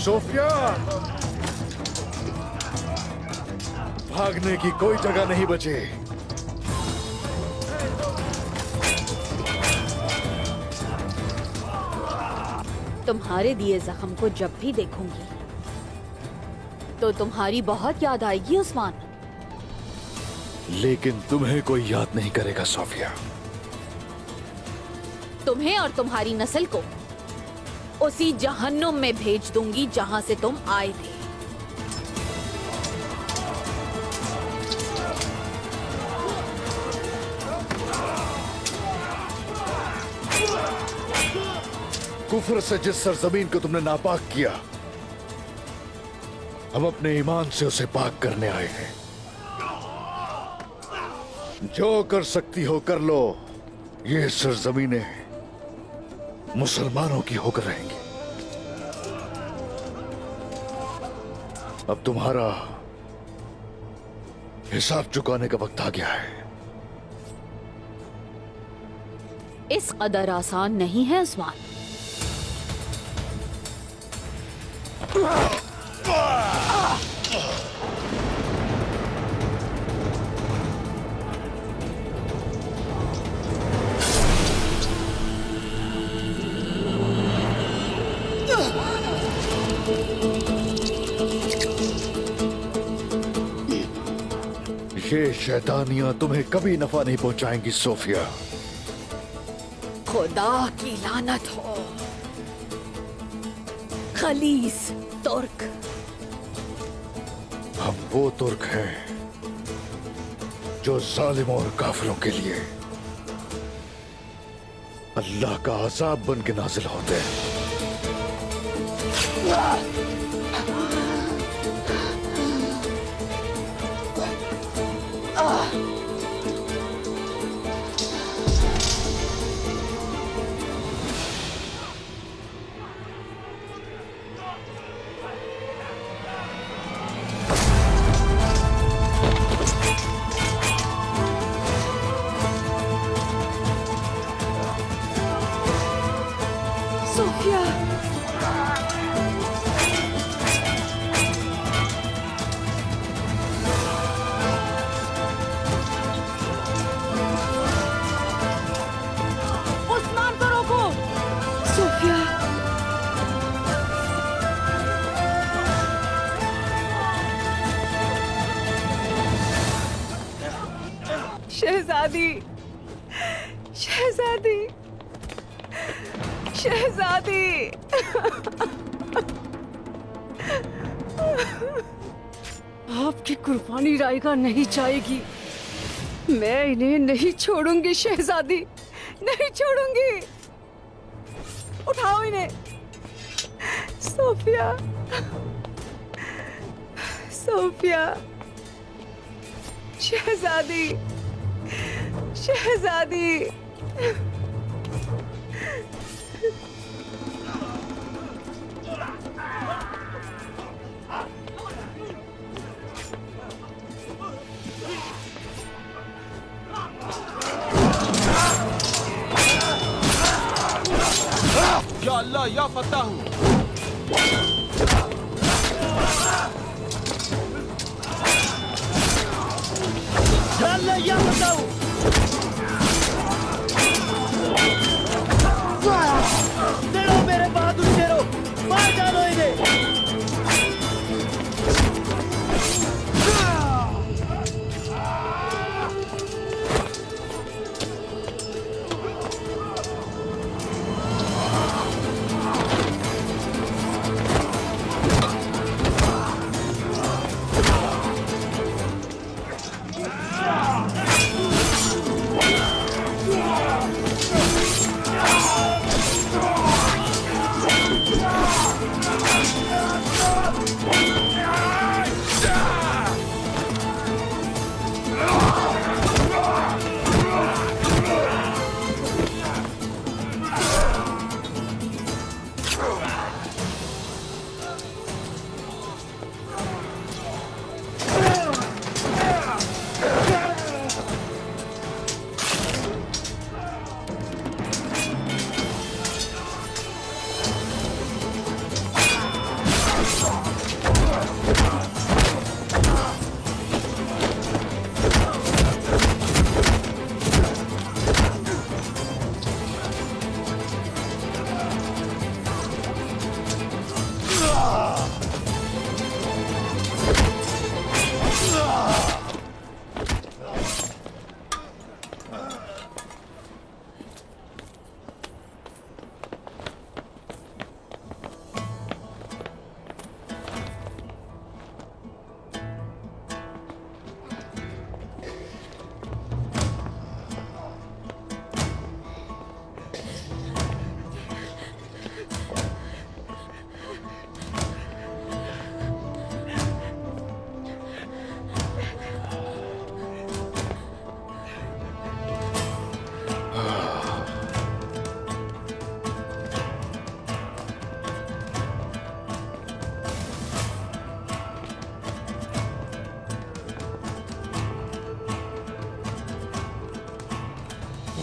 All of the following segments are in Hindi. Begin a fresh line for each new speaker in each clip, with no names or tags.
सोफिया, भागने की कोई जगह नहीं बची।
तुम्हारे दिए जख्म को जब भी देखूंगी तो तुम्हारी बहुत याद आएगी उस्मान।
लेकिन तुम्हें कोई याद नहीं करेगा सोफिया।
तुम्हें और तुम्हारी नस्ल को उसी जहन्नुम में भेज दूंगी जहां से तुम आए थे।
कुफर से जिस सरजमीन को तुमने नापाक किया, हम अपने ईमान से उसे पाक करने आए हैं। जो कर सकती हो कर लो। ये सरजमीनें मुसलमानों की होकर रहेंगी। अब तुम्हारा हिसाब चुकाने का वक्त आ गया है।
इस कदर आसान नहीं है उस्मान।
ये शैतानियां तुम्हें कभी नफा नहीं पहुंचाएंगी सोफिया।
खुदा की लानत हो खलीस तुर्क।
हम वो तुर्क हैं जो जालिमों और काफिरों के लिए अल्लाह का अजाब बन के नाजिल होते हैं।
सोफिया, उस्मान को रोको। सोफिया, शहजादी, शहजादी, शहजादी। आपकी कुर्बानी रायगा नहीं जाएगी। मैं इन्हें नहीं छोड़ूंगी शहजादी, नहीं छोड़ूंगी। उठाओ इन्हें। सोफिया, सोफिया, शहजादी, शहजादी।
या अल्लाह या फत्ताह हूँ। या अल्लाह या फत्ताह हूँ। तेरो मेरे बहादुर शेरों, मार डालो इन्हें।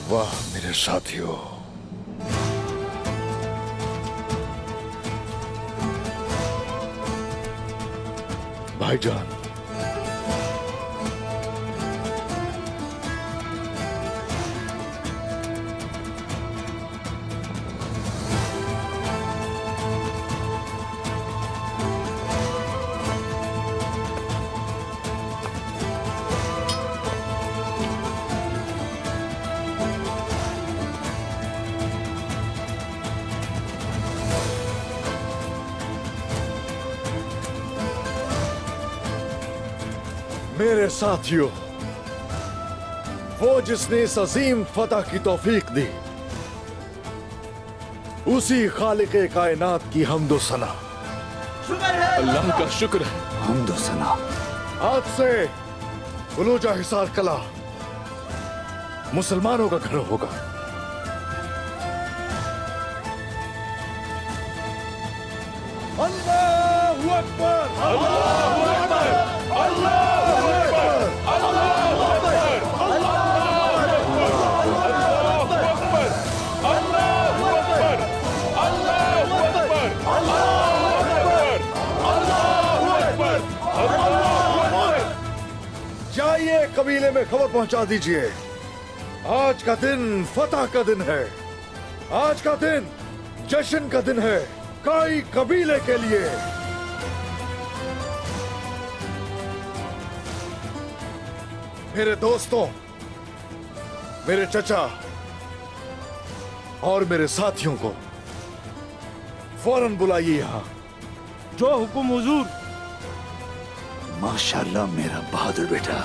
वाह मेरे साथियों, भाईजान, मेरे साथियों, वो जिसने इस अजीम फतह की तौफीक दी, उसी खालिक़े कायनात की हम्दो सना।
अल्लाह का शुक्र है।
हम्दो सना। आज से फलूजा हिसार कला मुसलमानों का घर होगा। अल्लाहू अकबर, अल्लाहू अकबर, अल्लाहू अकबर, अल्लाहू अकबर, अल्लाहू अकबर, अल्लाहू अकबर, अल्लाहू अकबर, अल्लाहू अकबर, अल्लाहू अकबर, अल्लाहू अकबर। जाइए कबीले में खबर पहुंचा दीजिए, आज का दिन फतह का दिन है। आज का दिन जश्न का दिन है काई कबीले के लिए। मेरे दोस्तों, मेरे चचा और मेरे साथियों को फौरन बुलाइए यहां।
जो हुकुम हुजूर।
माशाल्लाह मेरा बहादुर बेटा।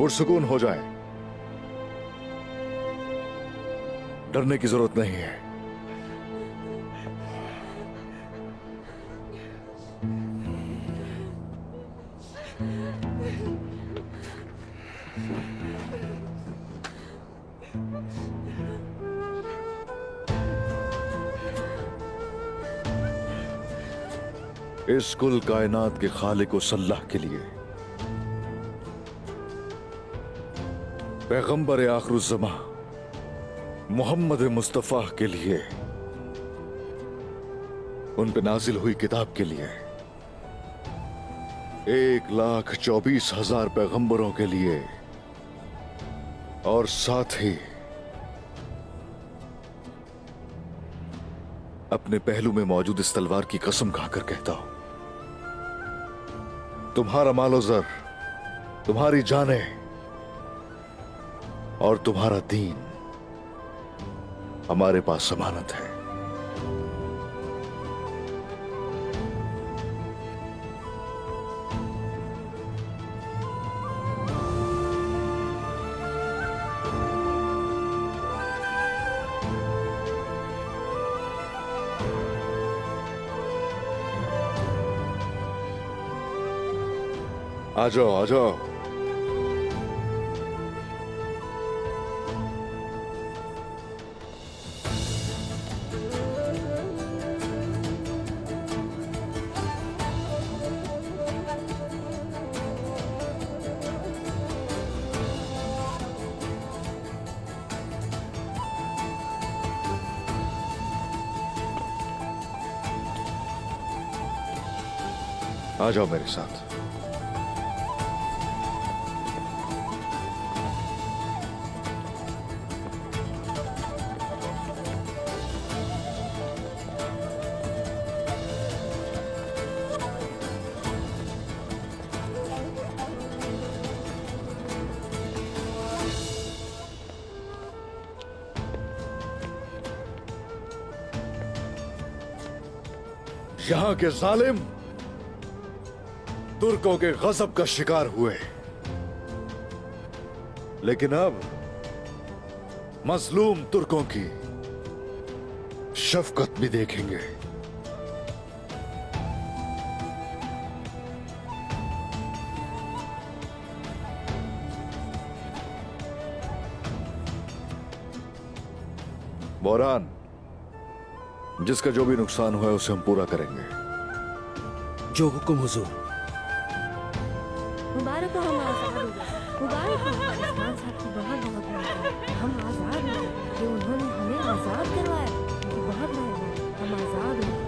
पुरसुकून हो जाए, डरने की जरूरत नहीं है। इस कुल कायनात के खालिक व सल्लाह के लिए, पैगंबर आखिरुज़्ज़मा मोहम्मद मुस्तफ़ा के लिए, उन पे नाजिल हुई किताब के लिए, 1,24,000 पैगंबरों के लिए, और साथ ही अपने पहलू में मौजूद इस तलवार की कसम खाकर कहता हूं, तुम्हारा मालो ज़र, तुम्हारी जानें और तुम्हारा दीन हमारे पास जमानत है। आ जाओ, आ जाओ। आ जाओ मेरे साथ। यहाँ के जालिम तुर्कों के गजब का शिकार हुए, लेकिन अब मजलूम तुर्कों की शफकत भी देखेंगे। बोरान, जिसका जो भी नुकसान हुआ है उसे हम पूरा करेंगे।
जो हुक्म हुजूर।
मुबारक हो हमारा साहब, मुबारक हो उस्मान साहब की बहुत बहुत मेहरबानी। हम आज़ाद हैं कि उन्होंने हमें आज़ाद करवाया। उनकी बहुत मेहरबानी, हम आज़ाद हैं।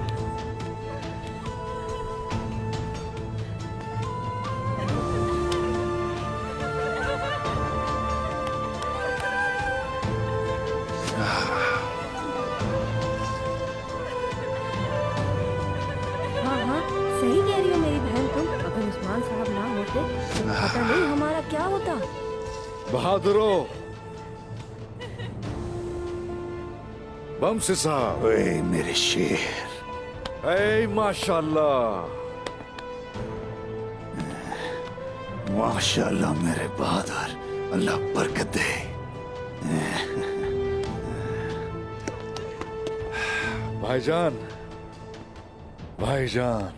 हाँ हाँ, सही कह रही हो मेरी बहन तुम। अगर उस्मान साहब ना होते तो पता नहीं हमारा क्या होता।
बहादुरों, बमसी साहब।
ओए मेरे शेर,
ऐ माशाल्लाह,
माशाल्लाह मेरे बहादुर, अल्लाह बरकत दे।
भाईजान, भाईजान,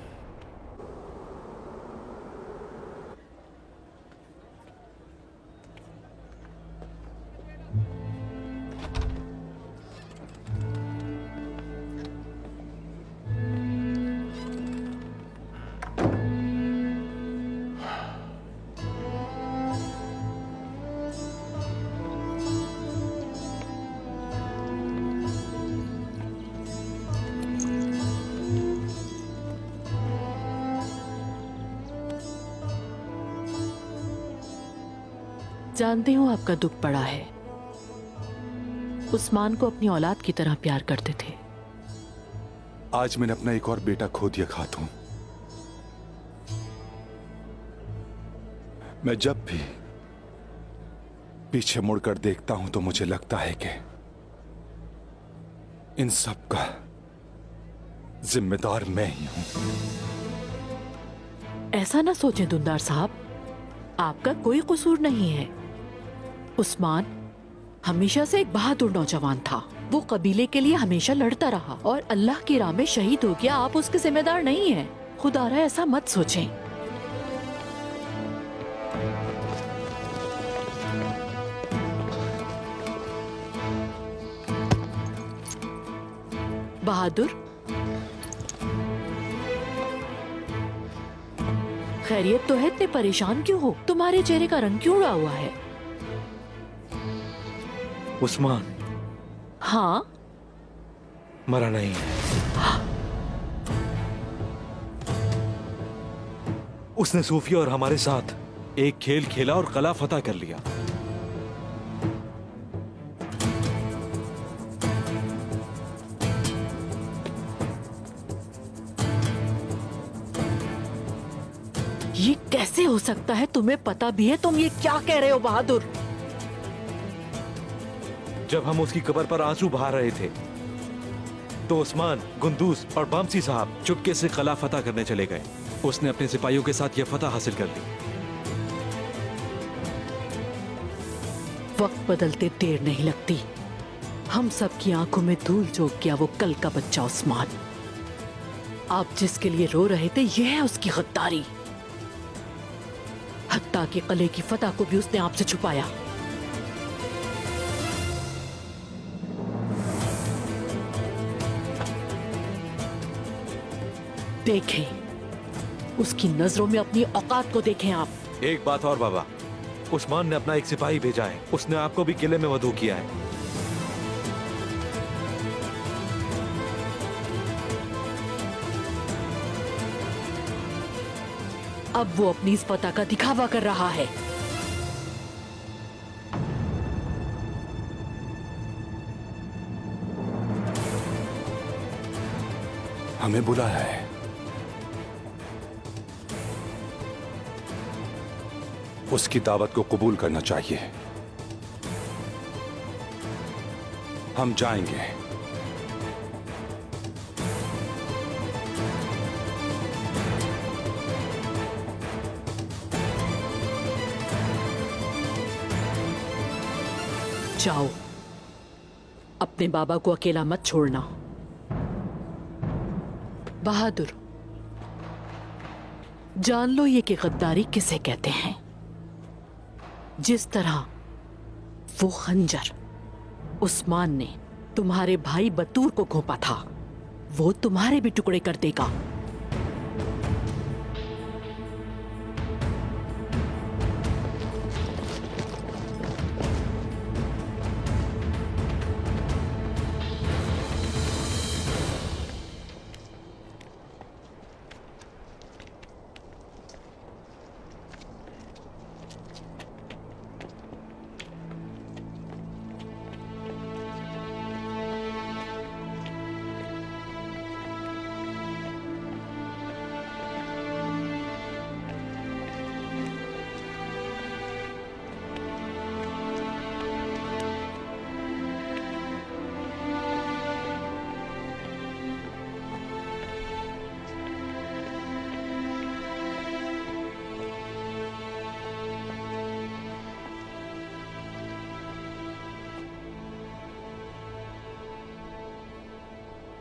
जानती हूँ आपका दुख बड़ा है। उस्मान को अपनी औलाद की तरह प्यार करते थे।
आज मैंने अपना एक और बेटा खो दिया खातून। मैं जब भी पीछे मुड़कर देखता हूं तो मुझे लगता है कि इन सब का जिम्मेदार मैं ही हूं।
ऐसा ना सोचें दुंदार साहब, आपका कोई कसूर नहीं है। उस्मान हमेशा से एक बहादुर नौजवान था। वो कबीले के लिए हमेशा लड़ता रहा और अल्लाह की राह में शहीद हो गया। आप उसके जिम्मेदार नहीं हैं। खुदारा ऐसा मत सोचें। बहादुर, खैरियत तो है? इतने परेशान क्यों हो? तुम्हारे चेहरे का रंग क्यों उड़ा हुआ है?
उस्मान
हाँ,
मरा नहीं है। उसने सूफिया और हमारे साथ एक खेल खेला और कला फतह कर लिया।
ये कैसे हो सकता है? तुम्हें पता भी है? तुम ये क्या कह रहे हो बहादुर?
जब हम उसकी कब्र पर आंसू बहा रहे थे तो उस्मान, गुंदूस और बामसी साहब चुपके से कला फतह करने चले गए। उसने अपने सिपाहियों के साथ यह फतह हासिल कर ली।
वक्त बदलते देर नहीं लगती। हम सब की आंखों में धूल झोंक गया वो कल का बच्चा उस्मान। आप जिसके लिए रो रहे थे, यह है उसकी गद्दारी। हत्ता के कले की फतह को भी उसने आपसे छुपाया। देखें, उसकी नजरों में अपनी औकात को देखें आप।
एक बात और बाबा, उस्मान ने अपना एक सिपाही भेजा है। उसने आपको भी किले में वधू किया है।
अब वो अपनी इस फतह का दिखावा कर रहा है।
हमें बुलाया है। उसकी दावत को कबूल करना चाहिए। हम जाएंगे।
जाओ, अपने बाबा को अकेला मत छोड़ना। बहादुर, जान लो ये कि गद्दारी किसे कहते हैं। जिस तरह वो खंजर उस्मान ने तुम्हारे भाई बतूर को घोंपा था, वो तुम्हारे भी टुकड़े कर देगा।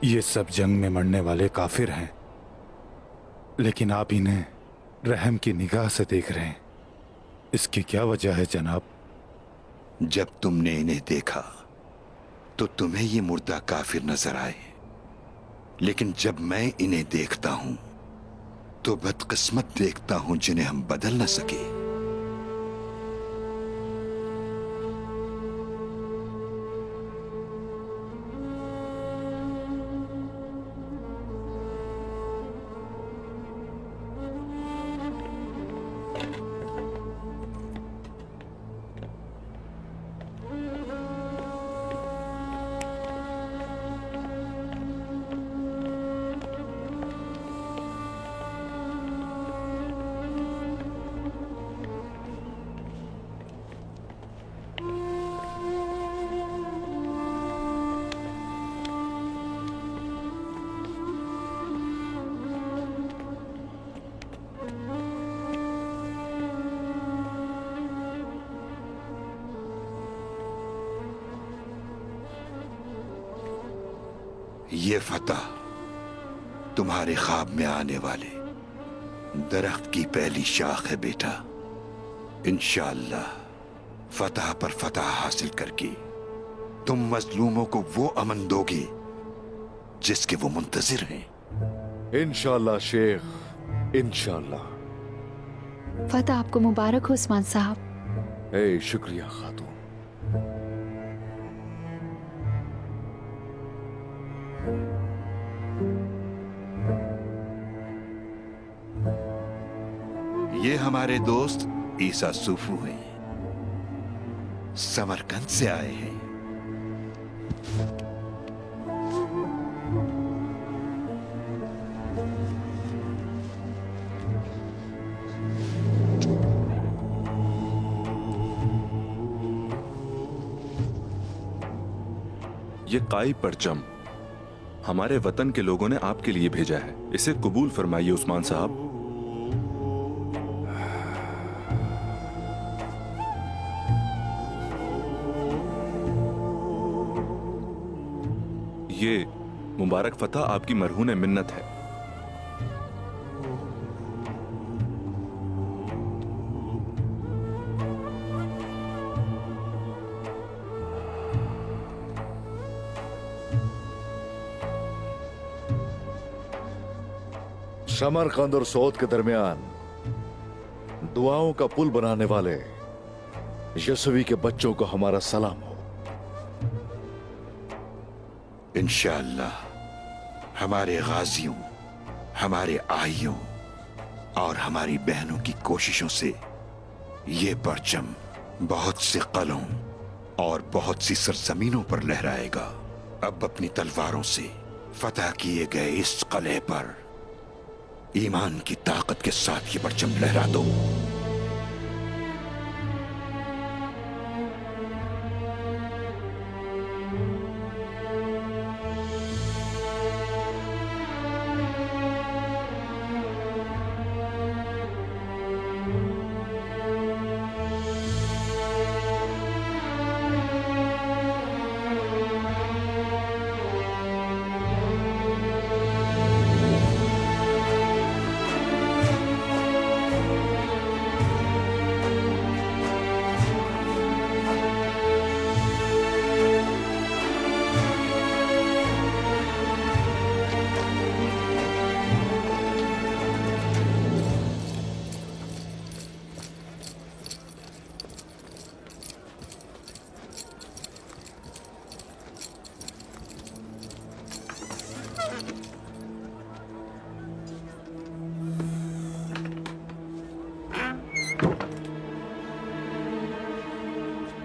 ये सब जंग में मरने वाले काफिर हैं, लेकिन आप इन्हें रहम की निगाह से देख रहे हैं। इसकी क्या वजह है जनाब?
जब तुमने इन्हें देखा तो तुम्हें ये मुर्दा काफिर नजर आए, लेकिन जब मैं इन्हें देखता हूं तो बदकिस्मत देखता हूं जिन्हें हम बदल न सके। ये फतह तुम्हारे ख्वाब में आने वाले दरख्त की पहली शाख है बेटा। इंशाअल्लाह फतह पर फतह हासिल करके तुम मजलूमों को वो अमन दोगे जिसके वो मुंतजिर हैं।
इंशाअल्लाह शेख, इंशाअल्लाह।
फतह आपको मुबारक हो उस्मान साहब।
ए शुक्रिया खातून।
ये हमारे दोस्त ईसा सूफू हैं, समरकंद से आए हैं।
ये काई परचम हमारे वतन के लोगों ने आपके लिए भेजा है। इसे कबूल फरमाइए उस्मान साहब। ये मुबारक फतह आपकी मरहून मिन्नत है।
समरकंद और सऊद के दरमियान दुआओं का पुल बनाने वाले यसवी के बच्चों को हमारा सलाम हो।
इंशाअल्लाह हमारे गाजियों, हमारे आइयों और हमारी बहनों की कोशिशों से ये परचम बहुत से कलों और बहुत सी सरजमीनों पर लहराएगा। अब अपनी तलवारों से फतह किए गए इस कले पर ईमान की ताकत के साथ ये परचम लहरा दो।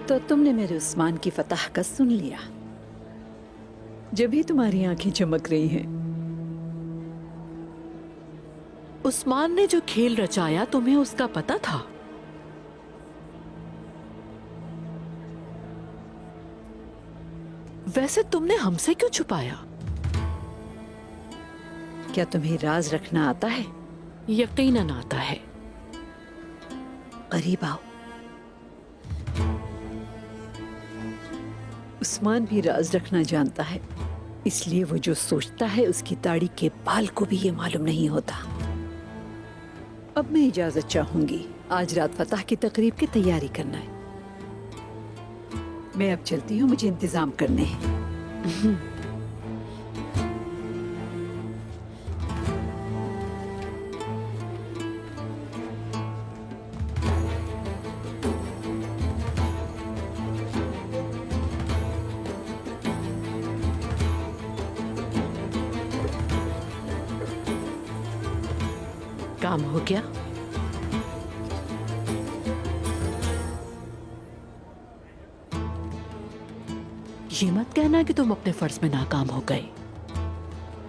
तो तुमने मेरे उस्मान की फतह का सुन लिया। जब भी तुम्हारी आंखें चमक रही हैं।
उस्मान ने जो खेल रचाया तुम्हें उसका पता था? वैसे तुमने हमसे क्यों छुपाया?
क्या तुम्हें राज रखना आता है?
यकीनन आता है।
करीब आओ। उस्मान भी राज रखना जानता है, इसलिए वो जो सोचता है उसकी दाढ़ी के बाल को भी ये मालूम नहीं होता। अब मैं इजाजत चाहूंगी। आज रात फतह की तकरीब की तैयारी करना है। मैं अब चलती हूँ, मुझे इंतजाम करने हैं।
काम हो गया? ये मत कहना कि तुम अपने फर्ज में नाकाम हो गए।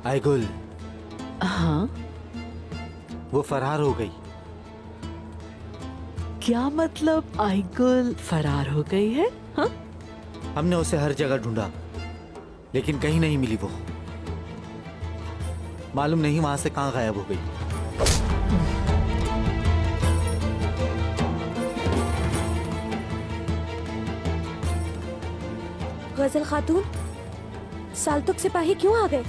आइगुल,
हाँ,
वो फरार हो गई।
क्या मतलब आइगुल फरार हो गई है? हाँ?
हमने उसे हर जगह ढूंढा, लेकिन कहीं नहीं मिली वो। मालूम नहीं वहां से कहां गायब हो गई।
गजल खातून, साल्तुक सिपाही क्यों आ गए?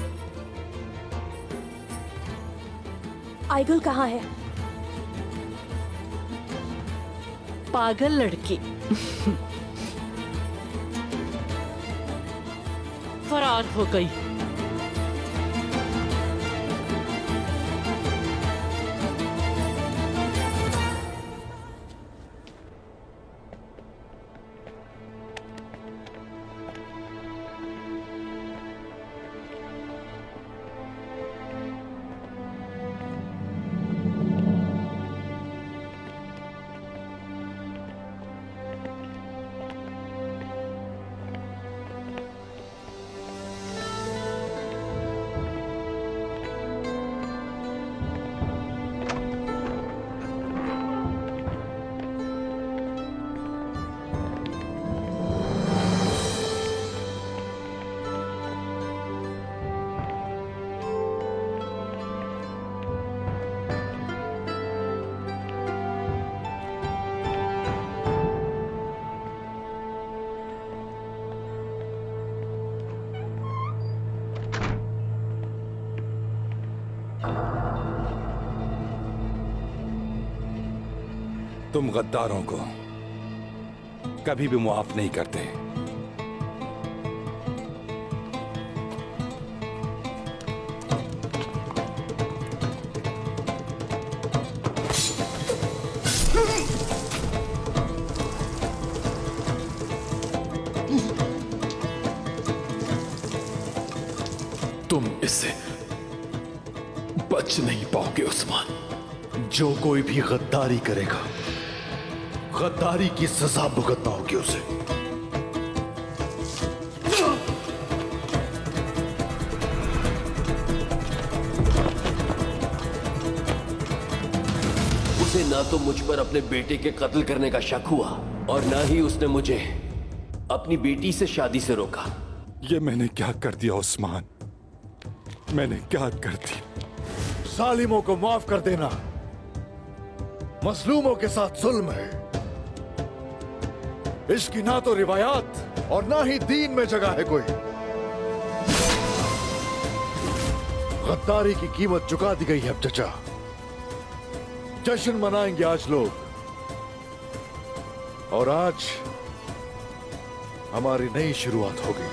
आइगुल कहाँ है?
पागल लड़की। फरार हो गई।
तुम गद्दारों को कभी भी मुआफ नहीं करते।
तुम इससे बच नहीं पाओगे उस्मान।
जो कोई भी गद्दारी करेगा, गद्दारी की सजा भुगतना होगी उसे।
उसे ना तो मुझ पर अपने बेटे के कत्ल करने का शक हुआ और ना ही उसने मुझे अपनी बेटी से शादी से रोका।
ये मैंने क्या कर दिया उस्मान? मैंने क्या कर दिया?
जालिमों को माफ कर देना मजलूमों के साथ जुल्म है। इसकी ना तो रिवायात और ना ही दीन में जगह है कोई। गद्दारी की कीमत चुका दी गई है अब चचा। जश्न मनाएंगे आज लोग, और आज हमारी नई शुरुआत होगी।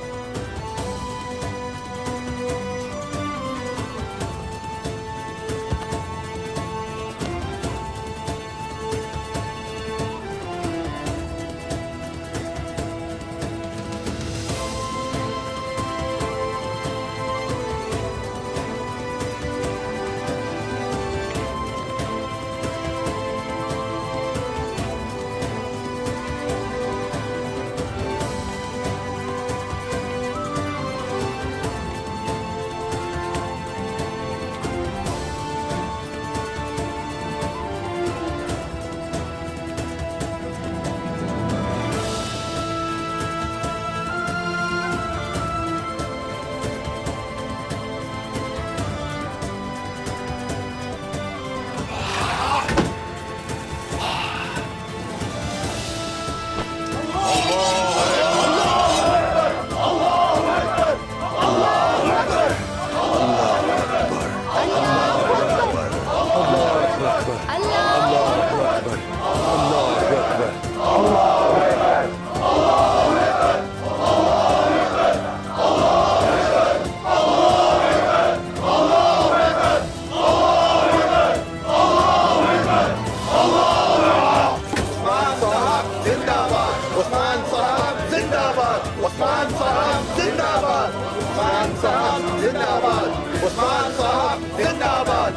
साहब जिंदाबाद, उस्मान साहब जिंदाबाद,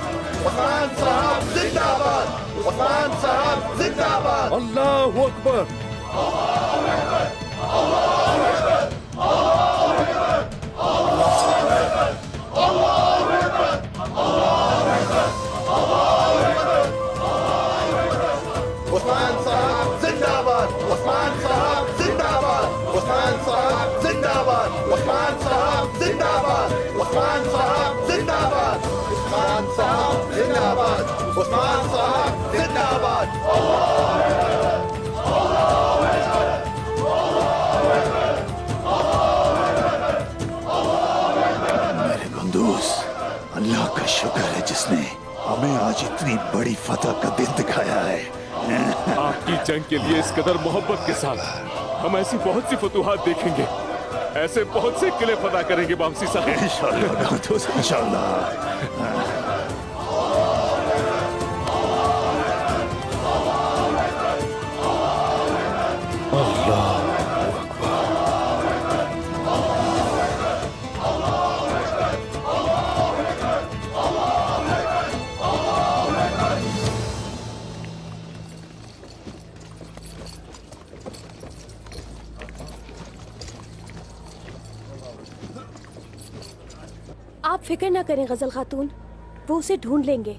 उस्मान साहब जिंदाबाद, उस्मान साहब जिंदाबाद। अल्लाहू अकबर। उस्मान साहब जिंदाबाद, उस्मान साहब जिंदाबाद, उस्मान साहब जिंदाबाद, उस्मान साहब जिंदाबाद, उस्मान साहब जिंदाबाद, उस्मान साहब जिंदाबाद, उस्मान साहब जिंदाबाद।
मेरे बंदूस, अल्लाह का शुक्र है जिसने हमें आज इतनी बड़ी फतह का दिन दिखाया है।
आपकी जंग के लिए इस कदर मोहब्बत के साथ हम ऐसी बहुत सी फतूहात देखेंगे, ऐसे बहुत से किले फतह करेंगे बामसी साहब।
इंशाअल्लाह दोस्त, इंशाअल्लाह।
आप फिक्र ना करें गजल खातून, वो उसे ढूंढ लेंगे।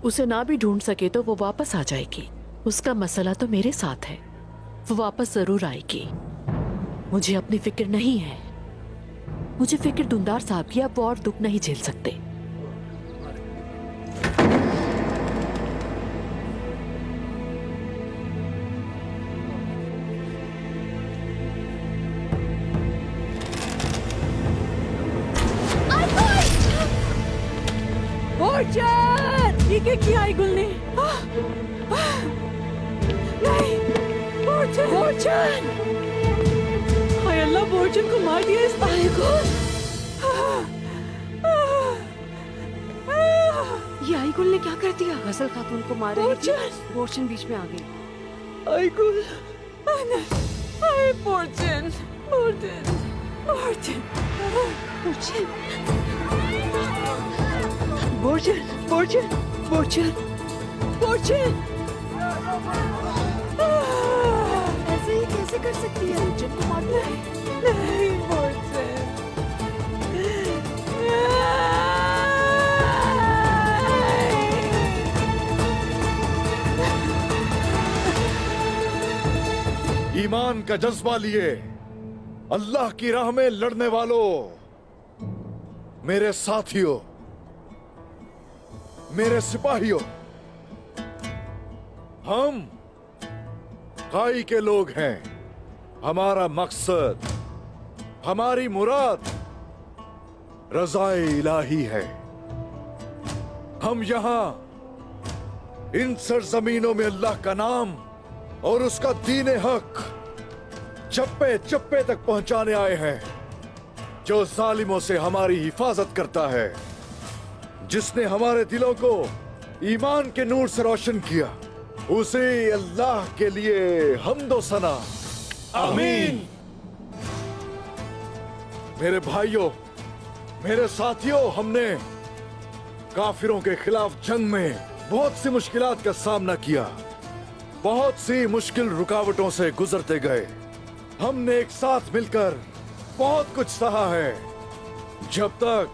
उसे ना भी ढूंढ सके तो वो वापस आ जाएगी। उसका मसला तो मेरे साथ है, वो वापस जरूर आएगी। मुझे अपनी फिक्र नहीं है। मुझे फिक्र दुंदार साहब की, अब वो और दुख नहीं झेल सकते।
ये क्या किया आईगुल ने? नहीं, बोर्चन! हाय अल्लाह, बोर्चन को मार दिया इस आईगुल।
ये आईगुल ने क्या कर दिया? गजल खातून को मार रही थी, बोर्चन बीच में आ गई।
आईगुल, हाय बोर्चन, बोर्चन, बोर्चन, बोर्चन, बोर्चन, बोर्चन, बोर्चन, बोर्चन।
ऐसे ही कैसे कर सकती है? बोर्चन को मारना है?
नहीं बोर्चन।
ईमान का जज्बा लिए अल्लाह की राह में लड़ने वालों, मेरे साथियों, मेरे सिपाहियों, हम काई के लोग हैं। हमारा मकसद, हमारी मुराद रज़ाए इलाही है। हम यहां इन सरजमीनों में अल्लाह का नाम और उसका दीन हक चप्पे चप्पे तक पहुंचाने आए हैं, जो जालिमों से हमारी हिफाजत करता है, जिसने हमारे दिलों को ईमान के नूर से रोशन किया। उसे अल्लाह के लिए हम्दो सना। आमीन। मेरे भाइयों, मेरे साथियों, हमने काफिरों के खिलाफ जंग में बहुत सी मुश्किलात का सामना किया, बहुत सी मुश्किल रुकावटों से गुजरते गए। हमने एक साथ मिलकर बहुत कुछ सहा है। जब तक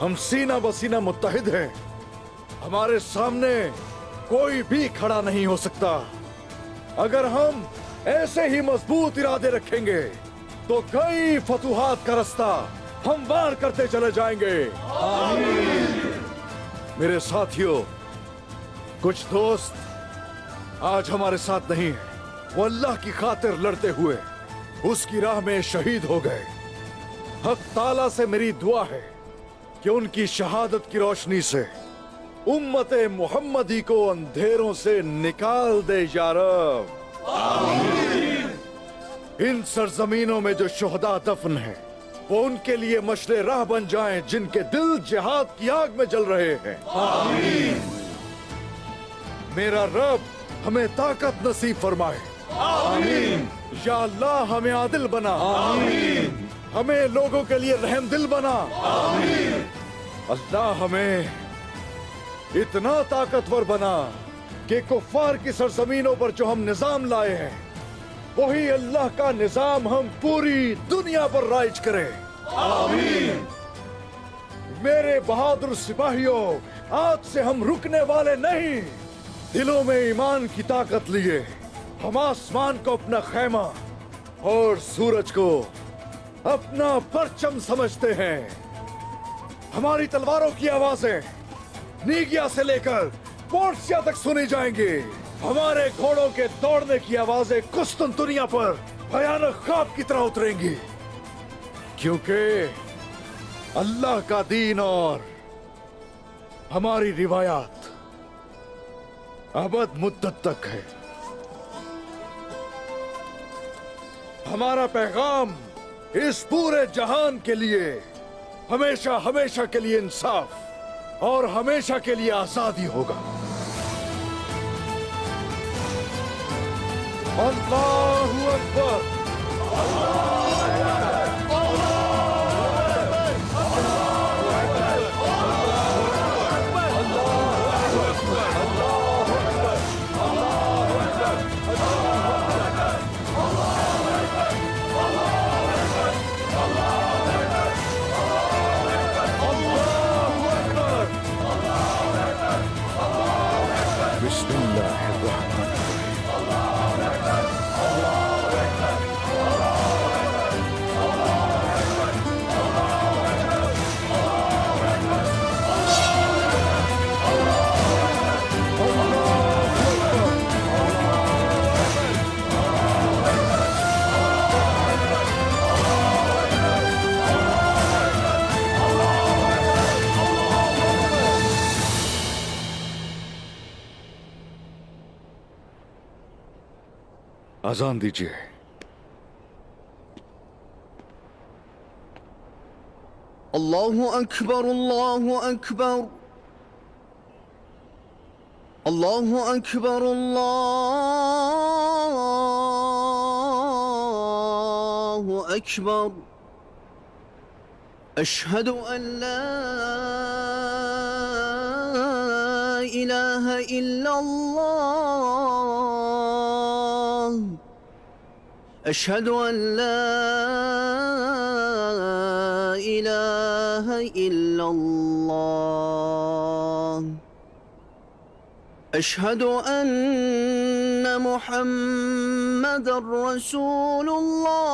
हम सीना बसीना मुत्तहिद हैं, हमारे सामने कोई भी खड़ा नहीं हो सकता। अगर हम ऐसे ही मजबूत इरादे रखेंगे तो कई फतूहात का रास्ता हम वार करते चले जाएंगे। मेरे साथियों, कुछ दोस्त आज हमारे साथ नहीं है। वो अल्लाह की खातिर लड़ते हुए उसकी राह में शहीद हो गए। हक ताला से मेरी दुआ है कि उनकी शहादत की रोशनी से उम्मते मुहम्मदी को अंधेरों से निकाल दे या रब। इन सरजमीनों में जो शुहदा दफन है, वो उनके लिए मशले राह बन जाएं, जिनके दिल जिहाद की आग में जल रहे हैं। मेरा रब हमें ताकत नसीब फरमाए आमीन। या अल्लाह हमें आदिल बना। आमीन। हमें लोगों के लिए रहम दिल बना। आमीन। अल्लाह हमें इतना ताकतवर बना कि कुफ्फार की सरजमीनों पर जो हम निजाम लाए हैं वही अल्लाह का निजाम हम पूरी दुनिया पर राइज करें। आमीन। मेरे बहादुर सिपाहियों, आज से हम रुकने वाले नहीं। दिलों में ईमान की ताकत लिए हम आसमान को अपना खैमा और सूरज को अपना परचम समझते हैं। हमारी तलवारों की आवाजें नीगिया से लेकर पोर्सिया तक सुनी जाएंगी। हमारे घोड़ों के दौड़ने की आवाजें कुस्तुनतुनिया पर भयानक ख्वाब की तरह उतरेंगी, क्योंकि अल्लाह का दीन और हमारी रिवायात अबद मुद्दत तक है। हमारा पैगाम इस पूरे जहान के लिए हमेशा हमेशा के लिए इंसाफ और हमेशा के लिए आजादी होगा। अल्लाहू अकबर। अजान दीजिए।
अल्लाहु अकबर, अल्लाहु अकबर, अल्लाहु अकबर, अल्लाहु अकबर। अशहदु अन ला इलाहा इल्लल्लाह, अशहदु अन ला इलाहा इल्लल्लाह, अशहदु अन्न मुहम्मदर रसूलुल्लाह,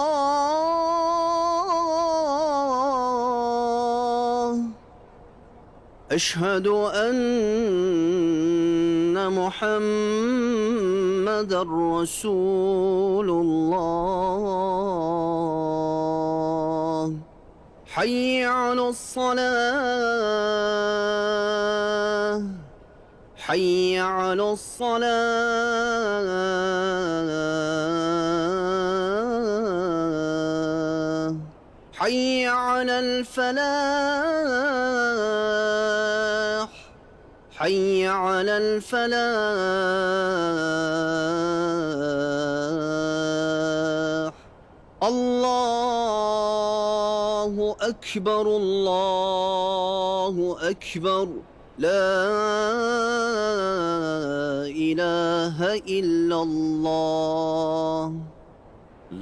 अशहदु अन्न मुहम्मदर रसूलुल्लाह। हय्य अलस्सलाह, हय्य अलस्सलाह, हय्य अलल फलाह, हय्य अलल फलाह। अल्लाहु अकबर, अल्लाहु अकबर, ला इलाहा इल्लल्लाह,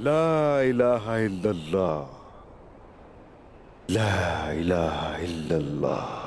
ला इलाहा इल्लल्लाह, ला इलाहा इल्लल्लाह।